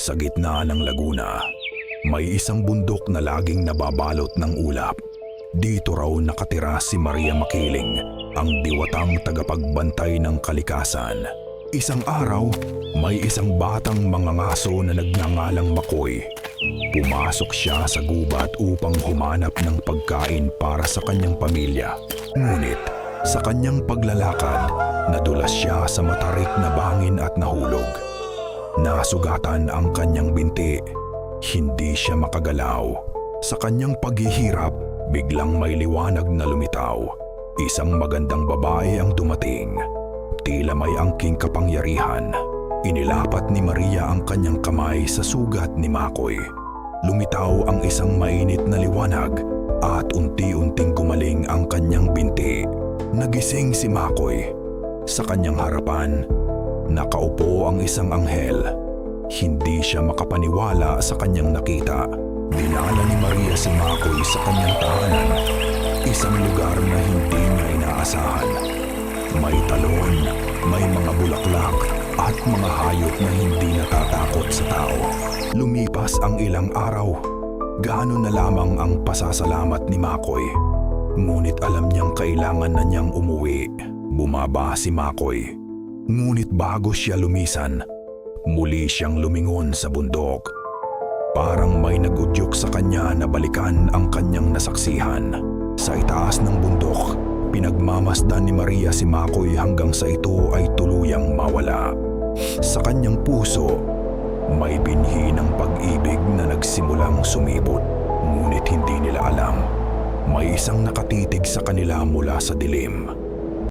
Sa gitna ng Laguna, may isang bundok na laging nababalot ng ulap. Dito raw nakatira si Maria Makiling, ang diwatang tagapagbantay ng kalikasan. Isang araw, may isang batang mangangaso na nagngangalang Makoy. Pumasok siya sa gubat upang humanap ng pagkain para sa kanyang pamilya. Ngunit, sa kanyang paglalakad, nadulas siya sa matarik na bangin at nahulog. Nasugatan ang kanyang binti. Hindi siya makagalaw. Sa kanyang paghihirap, biglang may liwanag na lumitaw. Isang magandang babae ang dumating. Tila may angking kapangyarihan. Inilapat ni Maria ang kanyang kamay sa sugat ni Makoy. Lumitaw ang isang mainit na liwanag at unti-unting gumaling ang kanyang binti. Nagising si Makoy. Sa kanyang harapan, nakaupo ang isang anghel. Hindi siya makapaniwala sa kanyang nakita. Dinala ni Maria si Makoy sa kanyang tahanan, isang lugar na hindi niya inaasahan. May talon, may mga bulaklak at mga hayop na hindi natatakot sa tao. Lumipas ang ilang araw. Gaano na lamang ang pasasalamat ni Makoy. Ngunit alam niyang kailangan na niyang umuwi. Bumaba si Makoy. Ngunit bago siya lumisan, muli siyang lumingon sa bundok. Parang may nagudyok sa kanya na balikan ang kanyang nasaksihan. Sa itaas ng bundok, pinagmamasdan ni Maria si Makoy hanggang sa ito ay tuluyang mawala. Sa kanyang puso, may binhi ng pag-ibig na nagsimulang sumibot. Ngunit hindi nila alam, may isang nakatitig sa kanila mula sa dilim.